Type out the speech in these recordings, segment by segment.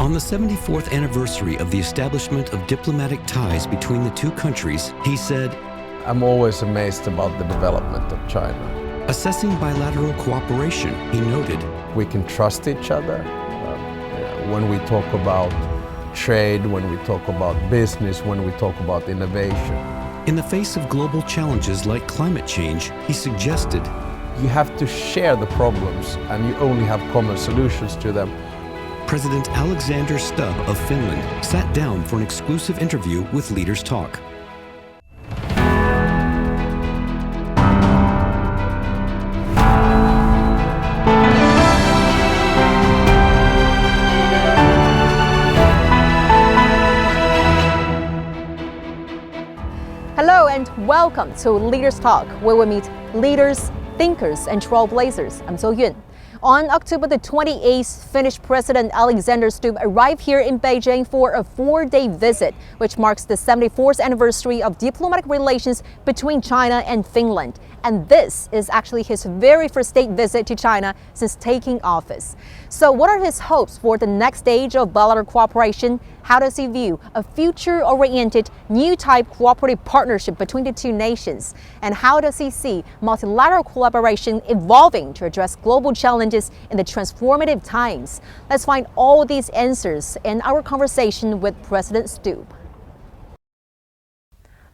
On the 74th anniversary of the establishment of diplomatic ties between the two countries, he said, "I'm always amazed about the development of China." Assessing bilateral cooperation, he noted, "We can trust each other when we talk about trade, when we talk about business, when we talk about innovation." In the face of global challenges like climate change, he suggested, "You have to share the problems and you only have common solutions to them." President Alexander Stubb of Finland sat down for an exclusive interview with Leaders Talk. Hello and welcome to Leaders Talk, where we meet leaders, thinkers, and trailblazers. I'm So Yun. On October the 28th, Finnish President Alexander Stubb arrived here in Beijing for a 4-day visit, which marks the 74th anniversary of diplomatic relations between China and Finland. And this is actually his very first state visit to China since taking office. So what are his hopes for the next stage of bilateral cooperation? How does he view a future-oriented, new type cooperative partnership between the two nations? And how does he see multilateral collaboration evolving to address global challenges in the transformative times? Let's find all these answers in our conversation with President Stubb.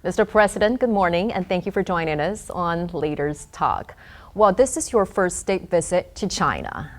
Mr. President, good morning, and thank you for joining us on Leaders Talk. Well, this is your first state visit to China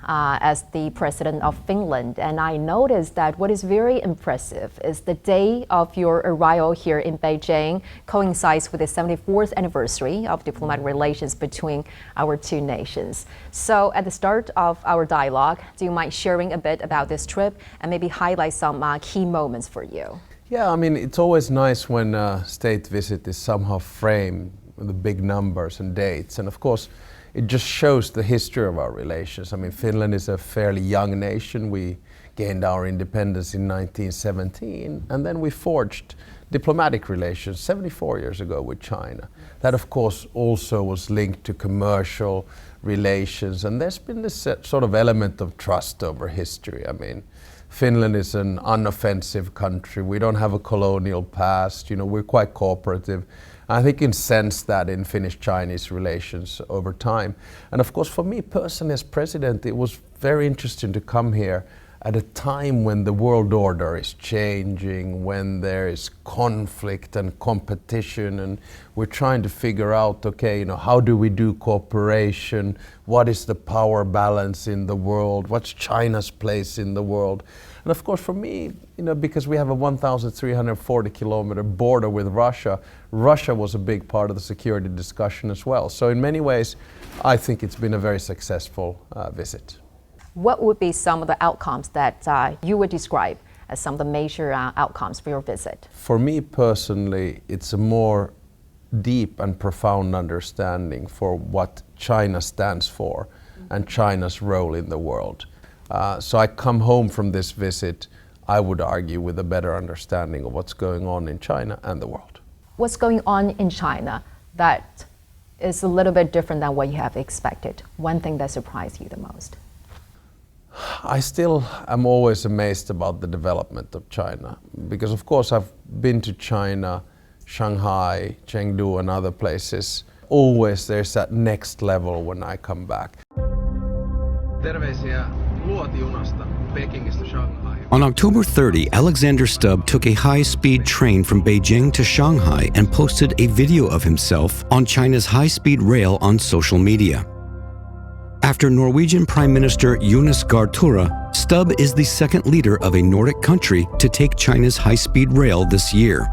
as the president of Finland, and I noticed that what is very impressive is the day of your arrival here in Beijing coincides with the 74th anniversary of diplomatic relations between our two nations. So at the start of our dialogue, do you mind sharing a bit about this trip and maybe highlight some key moments for you? Yeah, I mean, it's always nice when a state visit is somehow framed with the big numbers and dates. And of course, it just shows the history of our relations. I mean, Finland is a fairly young nation. We gained our independence in 1917, and then we forged diplomatic relations 74 years ago with China. That, of course, also was linked to commercial relations, and there's been this sort of element of trust over history. I mean, Finland is an unoffensive country. We don't have a colonial past. You know, we're quite cooperative. I think you can sense that in Finnish-Chinese relations over time. And of course, for me personally as president, it was very interesting to come here at a time when the world order is changing, when there is conflict and competition, and we're trying to figure out, okay, you know, how do we do cooperation? What is the power balance in the world? What's China's place in the world? And of course, for me, you know, because we have a 1,340 kilometer border with Russia, Russia was a big part of the security discussion as well. So in many ways, I think it's been a very successful visit. What would be some of the outcomes that you would describe as some of the major outcomes for your visit? For me personally, it's a more deep and profound understanding for what China stands for and China's role in the world. So I come home from this visit, I would argue, with a better understanding of what's going on in China and the world. What's going on in China that is a little bit different than what you have expected? One thing that surprised you the most? I still am always amazed about the development of China, because of course I've been to China, Shanghai, Chengdu and other places. Always there's that next level when I come back. Terveisiä luotijunasta Pekingistä Shanghai. On October 30, Alexander Stubb took a high-speed train from Beijing to Shanghai and posted a video of himself on China's high-speed rail on social media. After Norwegian Prime Minister Jonas Gahr Støre, Stubb is the second leader of a Nordic country to take China's high-speed rail this year.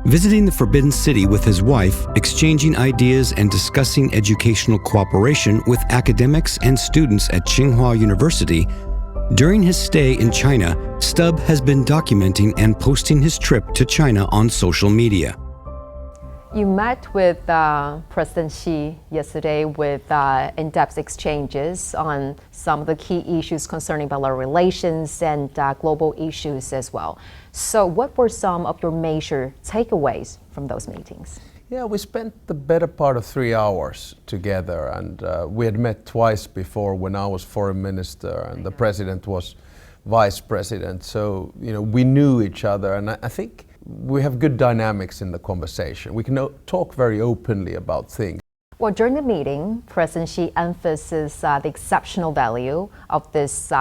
Visiting the Forbidden City with his wife, exchanging ideas and discussing educational cooperation with academics and students at Tsinghua University, during his stay in China, Stubb has been documenting and posting his trip to China on social media. You met with President Xi yesterday with in-depth exchanges on some of the key issues concerning bilateral relations and global issues as well. So what were some of your major takeaways from those meetings? Yeah, we spent the better part of 3 hours together, and we had met twice before when I was foreign minister and the president was vice president. So, we knew each other, and I think we have good dynamics in the conversation. We can talk very openly about things. Well, during the meeting, President Xi emphasized the exceptional value of this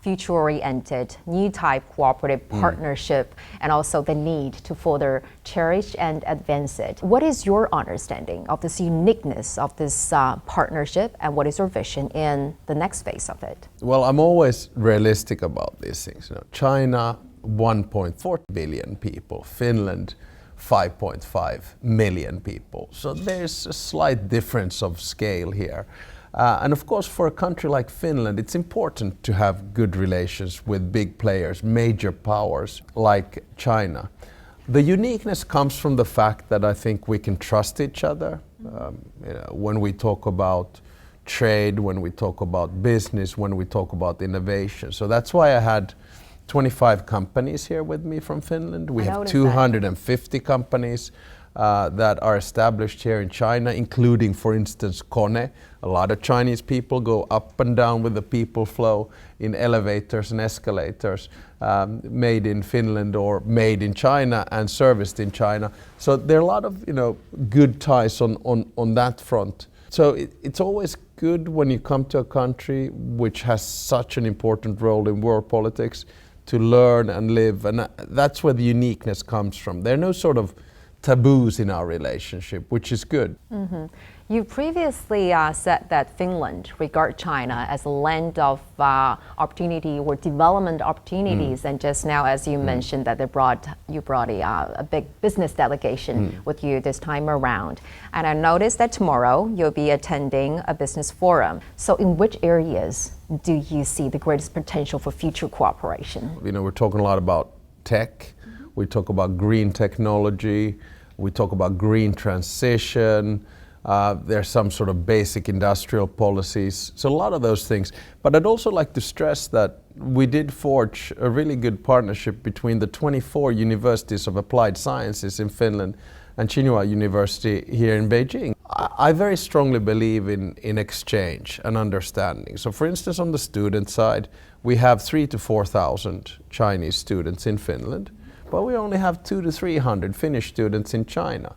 future-oriented, new type cooperative partnership, and also the need to further cherish and advance it. What is your understanding of this uniqueness of this partnership, and what is your vision in the next phase of it? Well, I'm always realistic about these things. China, 1.4 billion people. Finland, 5.5 million people. So there's a slight difference of scale here. And of course, for a country like Finland, it's important to have good relations with big players, major powers like China. The uniqueness comes from the fact that I think we can trust each other. When we talk about trade, when we talk about business, when we talk about innovation. So that's why I had 25 companies here with me from Finland. We have 250 companies that are established here in China, including, for instance, Kone. A lot of Chinese people go up and down with the people flow in elevators and escalators, made in Finland or made in China and serviced in China. So there are a lot of good ties on that front. So it's always good when you come to a country which has such an important role in world politics to learn and live, and that's where the uniqueness comes from. There are no sort of taboos in our relationship, which is good. Mm-hmm. You previously said that Finland regards China as a land of opportunity or development opportunities, and just now, as you mentioned, that you brought a big business delegation with you this time around. And I noticed that tomorrow you'll be attending a business forum. So in which areas do you see the greatest potential for future cooperation? We're talking a lot about tech, we talk about green technology, we talk about green transition. There's some sort of basic industrial policies, so a lot of those things. But I'd also like to stress that we did forge a really good partnership between the 24 universities of applied sciences in Finland and Tsinghua University here in Beijing. I very strongly believe in exchange and understanding. So for instance, on the student side, we have 3,000 to 4,000 Chinese students in Finland, but we only have 200 to 300 Finnish students in China.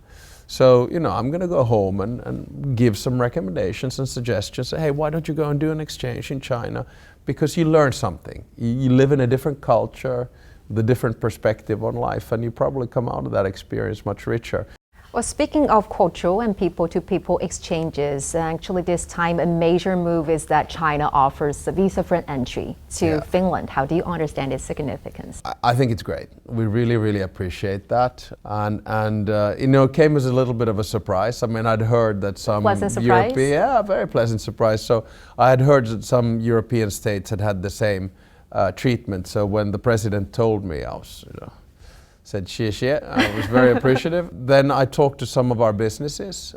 So, I'm going to go home and give some recommendations and suggestions. Say, hey, why don't you go and do an exchange in China? Because you learn something. You live in a different culture, with a different perspective on life, and you probably come out of that experience much richer. Well, speaking of cultural and people-to-people exchanges, actually this time a major move is that China offers a visa-free entry to Finland. How do you understand its significance? I think it's great. We really, really appreciate that. And it came as a little bit of a surprise. I mean, I'd heard that some very pleasant surprise. So I had heard that some European states had the same treatment. So when the president told me, I was, said xie. I was very appreciative. Then I talked to some of our businesses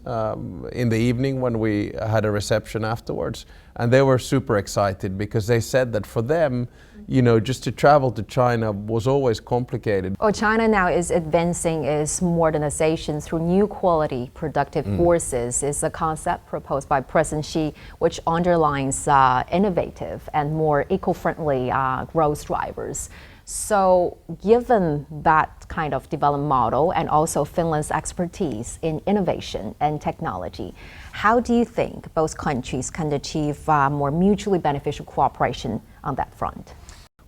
in the evening when we had a reception afterwards, and they were super excited because they said that for them, just to travel to China was always complicated. Well, China now is advancing its modernization through new quality productive forces. Is a concept proposed by President Xi, which underlines innovative and more eco-friendly growth drivers. So given that kind of development model and also Finland's expertise in innovation and technology, how do you think both countries can achieve more mutually beneficial cooperation on that front?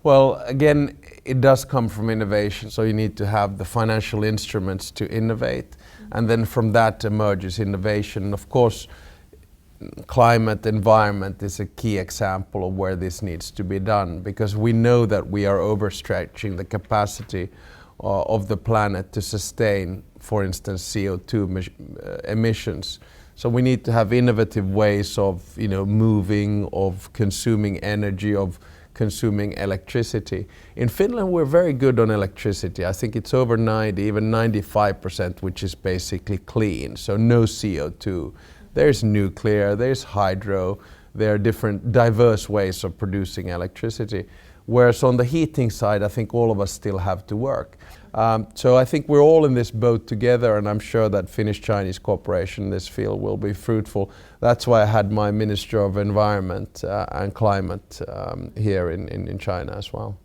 Well, again, it does come from innovation, so you need to have the financial instruments to innovate, and then from that emerges innovation. Of course, climate environment is a key example of where this needs to be done, because we know that we are overstretching the capacity of the planet to sustain, for instance, CO2 emissions. So we need to have innovative ways of moving, of consuming energy, of consuming electricity. In Finland, we're very good on electricity. I think it's over 90, even 95%, which is basically clean, so no CO2. There's nuclear, there's hydro, there are different diverse ways of producing electricity. Whereas on the heating side, I think all of us still have to work. So I think we're all in this boat together, and I'm sure that Finnish-Chinese cooperation in this field will be fruitful. That's why I had my Minister of Environment and Climate here in China as well.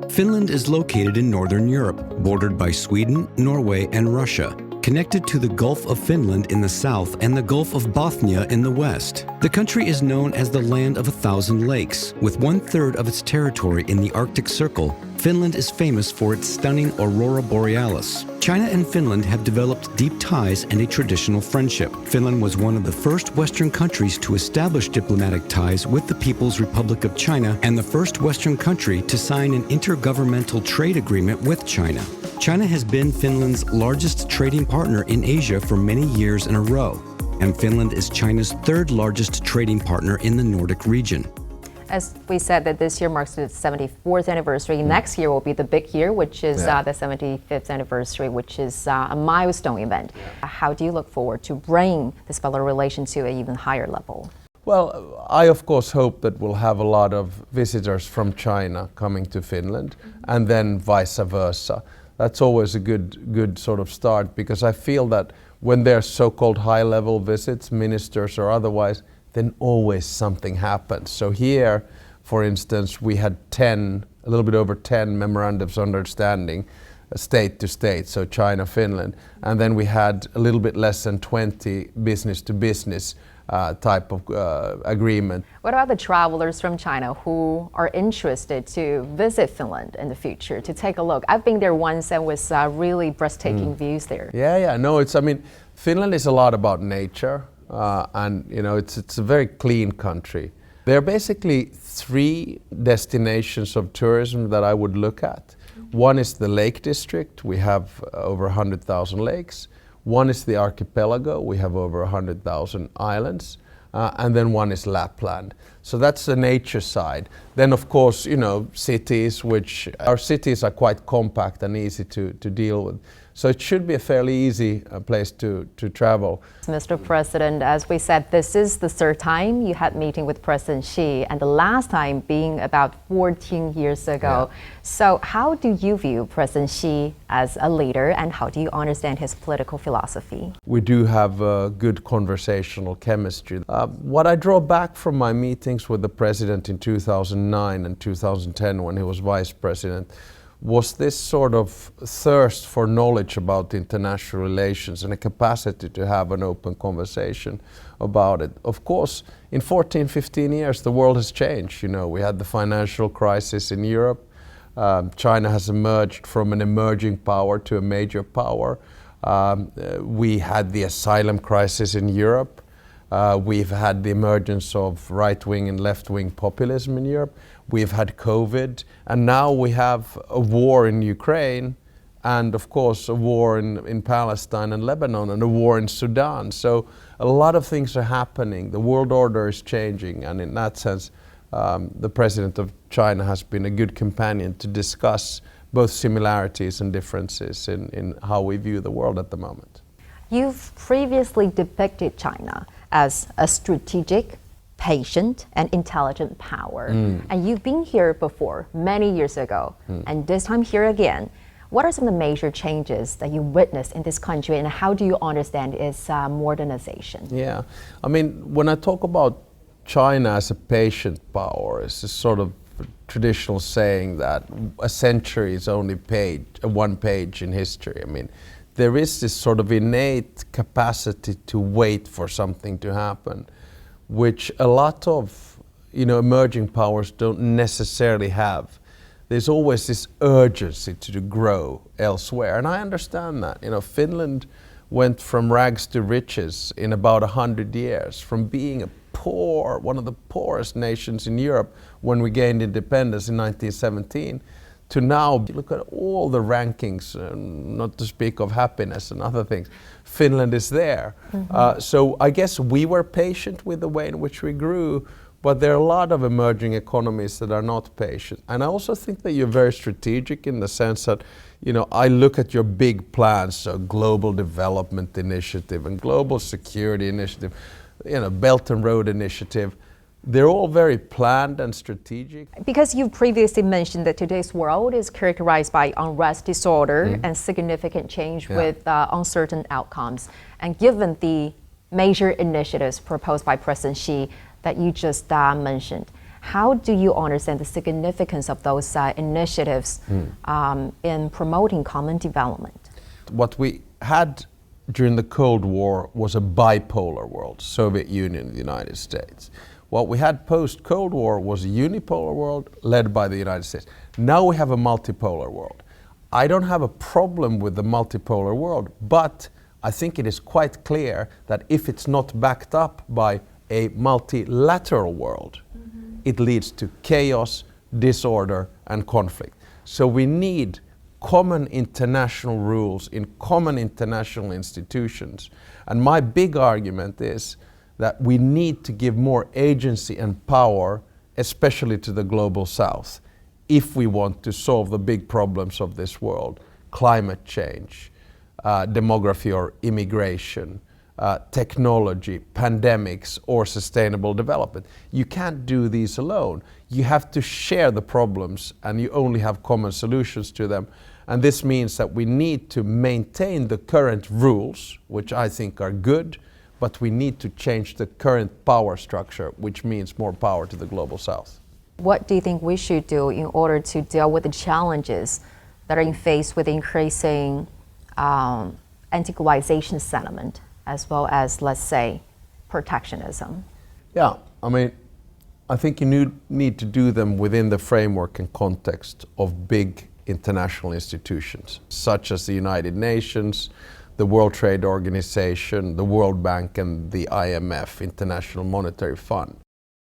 Finland is located in northern Europe, bordered by Sweden, Norway, and Russia, connected to the Gulf of Finland in the south and the Gulf of Bothnia in the west. The country is known as the Land of 1,000 Lakes. With 1/3 of its territory in the Arctic Circle, Finland is famous for its stunning aurora borealis. China and Finland have developed deep ties and a traditional friendship. Finland was one of the first Western countries to establish diplomatic ties with the People's Republic of China and the first Western country to sign an intergovernmental trade agreement with China. China has been Finland's largest trading partner in Asia for many years in a row, and Finland is China's third largest trading partner in the Nordic region. As we said, that this year marks the 74th anniversary. Next year will be the big year, which is the 75th anniversary, which is a milestone event. How do you look forward to bring this fellow relation to an even higher level? Well, I of course hope that we'll have a lot of visitors from China coming to Finland, and then vice versa. That's always a good sort of start, because I feel that when there's so-called high-level visits, ministers or otherwise, then always something happens. So here, for instance, we had a little bit over 10 memorandums of understanding, state to state, so China, Finland, and then we had a little bit less than 20 business to business type of agreement. What about the travelers from China who are interested to visit Finland in the future, to take a look? I've been there once and was really breathtaking views there. Yeah, no, Finland is a lot about nature, and it's a very clean country. There are basically 3 destinations of tourism that I would look at. One is the Lake District. We have over 100,000 lakes. One is the archipelago. We have over 100,000 islands. And then one is Lapland. So that's the nature side. Then of course, cities, which our cities are quite compact and easy to deal with. So it should be a fairly easy place to travel. Mr. President, as we said, this is the 3rd time you had meeting with President Xi, and the last time being about 14 years ago. Yeah. So how do you view President Xi as a leader, and how do you understand his political philosophy? We do have good conversational chemistry. What I draw back from my meetings with the president in 2009 and 2010 when he was vice president was this sort of thirst for knowledge about international relations and a capacity to have an open conversation about it. Of course, in 14, 15 years, the world has changed. We had the financial crisis in Europe. China has emerged from an emerging power to a major power. We had the asylum crisis in Europe. We've had the emergence of right-wing and left-wing populism in Europe. We've had COVID, and now we have a war in Ukraine, and of course a war in Palestine and Lebanon, and a war in Sudan. So a lot of things are happening. The world order is changing, and in that sense, the president of China has been a good companion to discuss both similarities and differences in how we view the world at the moment. You've previously depicted China as a strategic, patient, and intelligent power. And you've been here before, many years ago, and this time here again. What are some of the major changes that you witnessed in this country, and how do you understand its modernization? Yeah, when I talk about China as a patient power, it's a sort of traditional saying that a century is only one page in history. There is this sort of innate capacity to wait for something to happen, which a lot of emerging powers don't necessarily have. There's always this urgency to grow elsewhere, and I understand that. Finland went from rags to riches in about 100 years, from being one of the poorest nations in Europe when we gained independence in 1917, to now, look at all the rankings, not to speak of happiness and other things, Finland is there. So I guess we were patient with the way in which we grew, but there are a lot of emerging economies that are not patient. And I also think that you're very strategic in the sense that, I look at your big plans, so Global Development Initiative and Global Security Initiative, Belt and Road Initiative. They're all very planned and strategic. Because you previously mentioned that today's world is characterized by unrest, disorder, and significant change with uncertain outcomes. And given the major initiatives proposed by President Xi that you just mentioned, How do you understand the significance of those initiatives in promoting common development? What we had during the Cold War was a bipolar world, Soviet Union and the United States. What we had post-Cold War was a unipolar world led by the United States. Now we have a multipolar world. I don't have a problem with the multipolar world, but I think it is quite clear that if it's not backed up by a multilateral world, it leads to chaos, disorder, and conflict. So we need common international rules in common international institutions. And my big argument is that we need to give more agency and power, especially to the global south, if we want to solve the big problems of this world: climate change, demography or immigration, technology, pandemics, or sustainable development. You can't do these alone. You have to share the problems, and you only have common solutions to them. And this means that we need to maintain the current rules, which I think are good, but we need to change the current power structure, which means more power to the global south. What do you think we should do in order to deal with the challenges that are faced with increasing anti-globalization sentiment, as well as, let's say, protectionism? Yeah, I think you need to do them within the framework and context of big international institutions, such as the United Nations, the World Trade Organization, the World Bank, and the IMF, International Monetary Fund.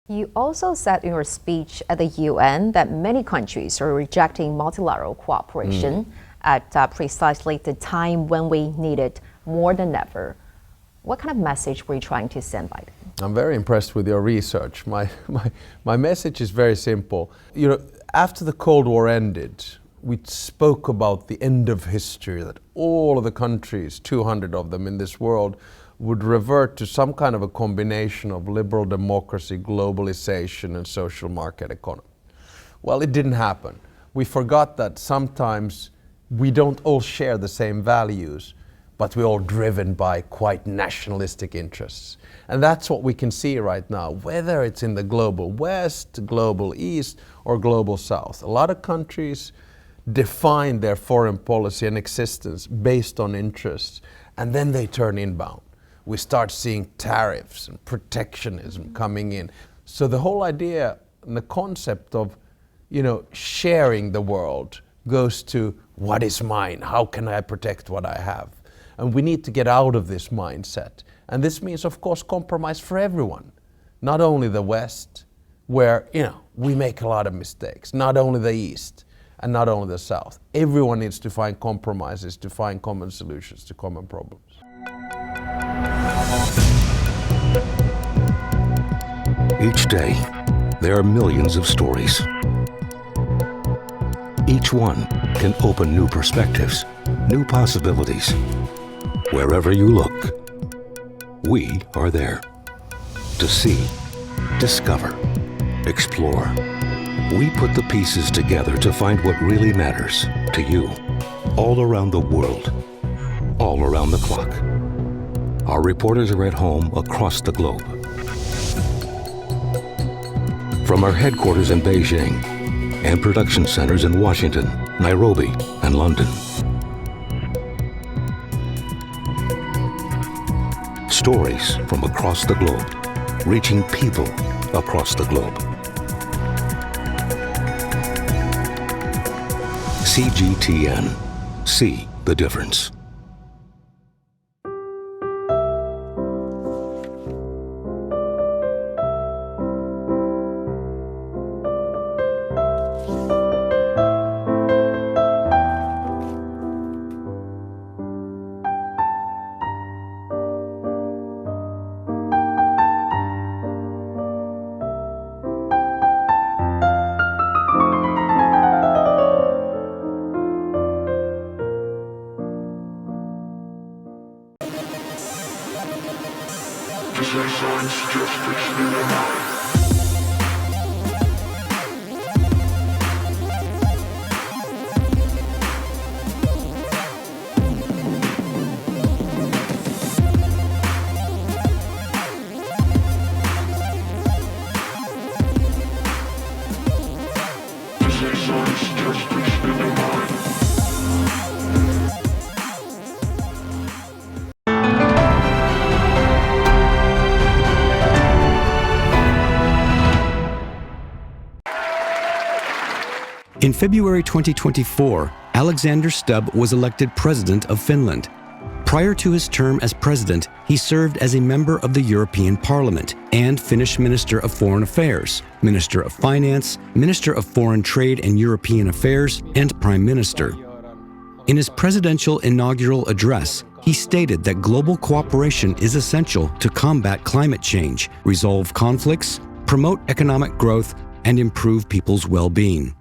You also said in your speech at the UN that many countries are rejecting multilateral cooperation at precisely the time when we need it more than ever. What kind of message were you trying to send by then? I'm very impressed with your research. My message is very simple. After the Cold War ended, we spoke about the end of history, that all of the countries, 200 of them in this world, would revert to some kind of a combination of liberal democracy, globalization, and social market economy. Well, it didn't happen. We forgot that sometimes we don't all share the same values, but we're all driven by quite nationalistic interests. And that's what we can see right now, whether it's in the global West, global East, or global South. A lot of countries define their foreign policy and existence based on interests, and then they turn inbound. We start seeing tariffs and protectionism coming in. So the whole idea and the concept of, sharing the world goes to what is mine? How can I protect what I have? And we need to get out of this mindset. And this means, of course, compromise for everyone, not only the West, where, we make a lot of mistakes, not only the East, and not only the South. Everyone needs to find compromises, to find common solutions to common problems. Each day, there are millions of stories. Each one can open new perspectives, new possibilities. Wherever you look, we are there. To see, discover, explore. We put the pieces together to find what really matters to you, all around the world, all around the clock. Our reporters are at home across the globe. From our headquarters in Beijing and production centers in Washington, Nairobi, and London. Stories from across the globe, reaching people across the globe. CGTN. See the difference. In February 2024, Alexander Stubb was elected president of Finland. Prior to his term as president, he served as a member of the European Parliament and Finnish Minister of Foreign Affairs, Minister of Finance, Minister of Foreign Trade and European Affairs, and Prime Minister. In his presidential inaugural address, he stated that global cooperation is essential to combat climate change, resolve conflicts, promote economic growth, and improve people's well-being.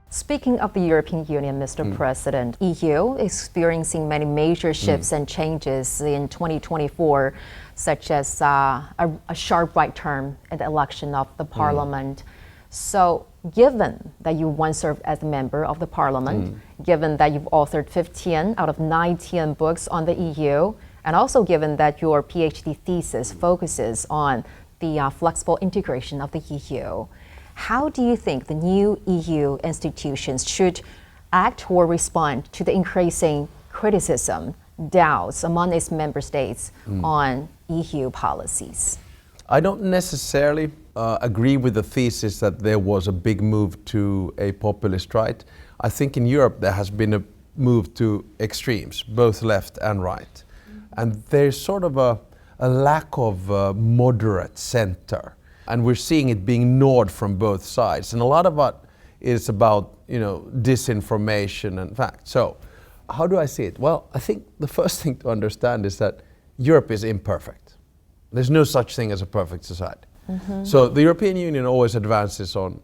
Speaking of the European Union, Mr. President, EU experiencing many major shifts and changes in 2024, such as a sharp right turn in the election of the parliament. So given that you once served as a member of the parliament, given that you've authored 15 out of 19 books on the EU, and also given that your PhD thesis focuses on the flexible integration of the EU, how do you think the new EU institutions should act or respond to the increasing criticism, doubts among its member states on EU policies? I don't necessarily agree with the thesis that there was a big move to a populist right. I think in Europe there has been a move to extremes, both left and right. And there's sort of a lack of moderate center. And we're seeing it being ignored from both sides. And a lot of it is about, disinformation and facts. So how do I see it? Well, I think the first thing to understand is that Europe is imperfect. There's no such thing as a perfect society. So the European Union always advances on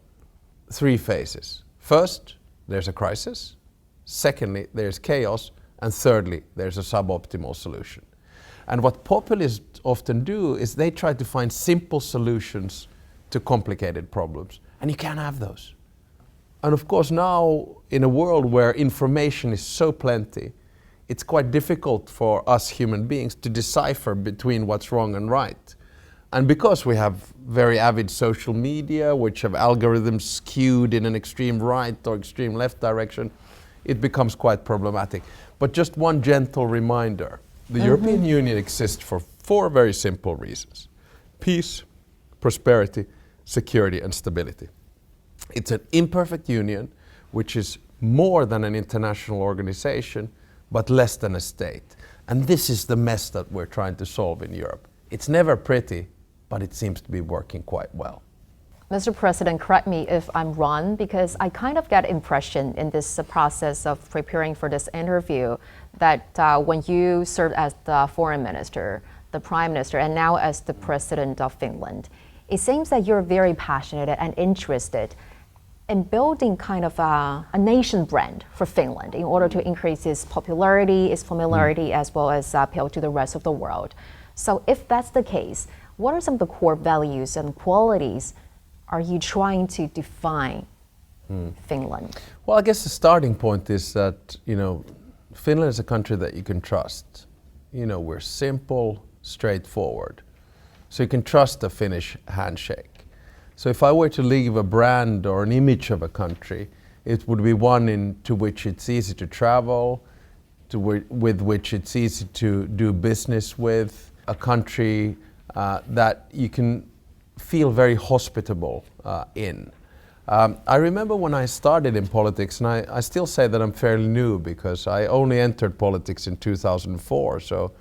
three phases. First, there's a crisis. Secondly, there's chaos. And thirdly, there's a suboptimal solution. And what populists often do is they try to find simple solutions to complicated problems. And you can't have those. And of course now, in a world where information is so plenty, it's quite difficult for us human beings to decipher between what's wrong and right. And because we have very avid social media, which have algorithms skewed in an extreme right or extreme left direction, it becomes quite problematic. But just one gentle reminder. The European Union exists for four very simple reasons: peace, prosperity, security, and stability. It's an imperfect union, which is more than an international organization, but less than a state. And this is the mess that we're trying to solve in Europe. It's never pretty, but it seems to be working quite well. Mr. President, correct me if I'm wrong, because I kind of get impression in this process of preparing for this interview that when you served as the foreign minister, the prime minister, and now as the president of Finland, it seems that you're very passionate and interested in building kind of a nation brand for Finland in order to increase its popularity, its familiarity, as well as appeal to the rest of the world. So if that's the case, what are some of the core values and qualities are you trying to define Finland? Well, I guess the starting point is that, Finland is a country that you can trust. We're simple, straightforward. So you can trust the Finnish handshake. So if I were to leave a brand or an image of a country, it would be one into which it's easy to travel, with which it's easy to do business with, a country that you can feel very hospitable in. I remember when I started in politics, and I still say that I'm fairly new because I only entered politics in 2004, so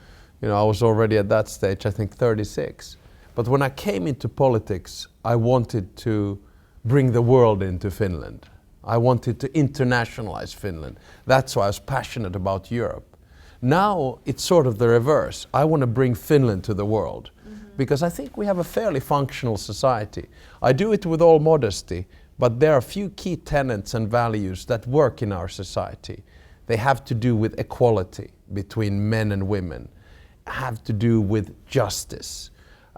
I was already at that stage, I think 36. But when I came into politics, I wanted to bring the world into Finland. I wanted to internationalize Finland. That's why I was passionate about Europe. Now it's sort of the reverse. I want to bring Finland to the world because I think we have a fairly functional society. I do it with all modesty, but there are a few key tenets and values that work in our society. They have to do with equality between men and women, have to do with justice,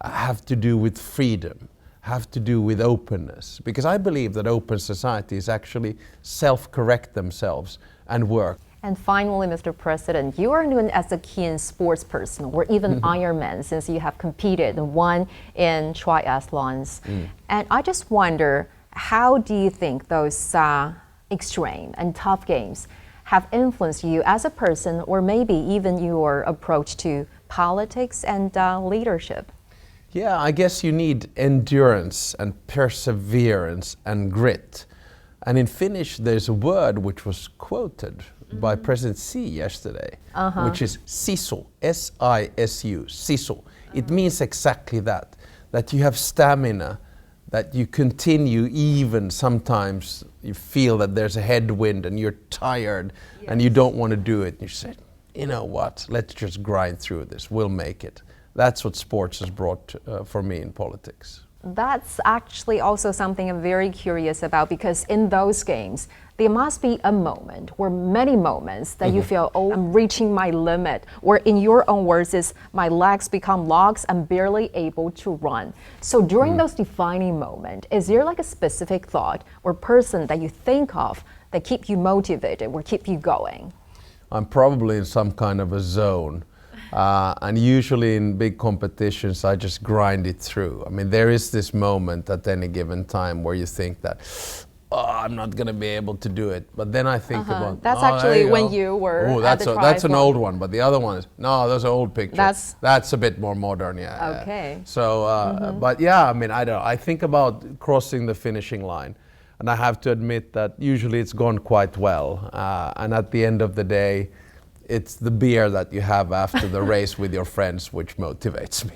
have to do with freedom, have to do with openness. Because I believe that open societies actually self-correct themselves and work. And finally, Mr. President, you are known as a keen sports person or even Ironman since you have competed and won in triathlons. And I just wonder, how do you think those extreme and tough games have influenced you as a person or maybe even your approach to politics and leadership? Yeah, I guess you need endurance and perseverance and grit. And in Finnish, there's a word which was quoted by President Xi yesterday, which is sisu, S-I-S-U, sisu. It means exactly that you have stamina, that you continue even sometimes you feel that there's a headwind and you're tired and you don't want to do it. And you say, you know what, let's just grind through this, we'll make it. That's what sports has brought for me in politics. That's actually also something I'm very curious about, because in those games, there must be a moment or many moments that you feel, oh, I'm reaching my limit, or in your own words, is my legs become logs, I'm barely able to run. So during those defining moments, is there like a specific thought or person that you think of that keep you motivated or keep you going? I'm probably in some kind of a zone. And usually in big competitions, I just grind it through. I mean, there is this moment at any given time where you think that, oh, I'm not going to be able to do it. But then I think about, that's oh, actually when you were at the that's an triathlon. old one, but the other one is, no, those are old pictures. That's a bit more modern, yeah. Okay. So, but yeah, I mean, I think about crossing the finishing line. And I have to admit that usually it's gone quite well. And at the end of the day, it's the beer that you have after the race with your friends which motivates me.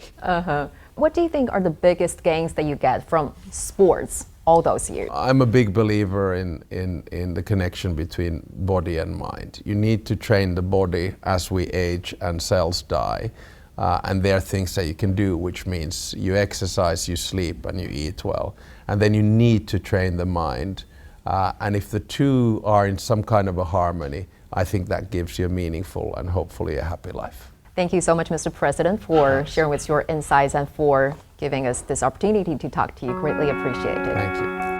What do you think are the biggest gains that you get from sports all those years? I'm a big believer in the connection between body and mind. You need to train the body as we age and cells die. And there are things that you can do, which means you exercise, you sleep, and you eat well. And then you need to train the mind. And if the two are in some kind of a harmony, I think that gives you a meaningful and hopefully a happy life. Thank you so much, Mr. President, for sharing with us your insights and for giving us this opportunity to talk to you. Greatly appreciate it. Thank you.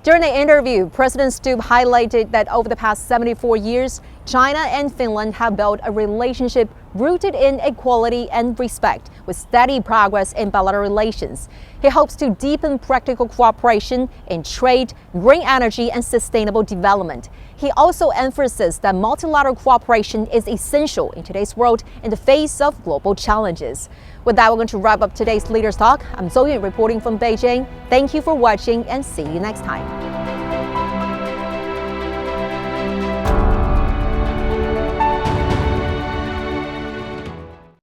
During the interview, President Stubb highlighted that over the past 74 years, China and Finland have built a relationship rooted in equality and respect, with steady progress in bilateral relations. He hopes to deepen practical cooperation in trade, green energy, and sustainable development. He also emphasized that multilateral cooperation is essential in today's world in the face of global challenges. With that, we're going to wrap up today's Leaders Talk. I'm Zoe reporting from Beijing. Thank you for watching and see you next time.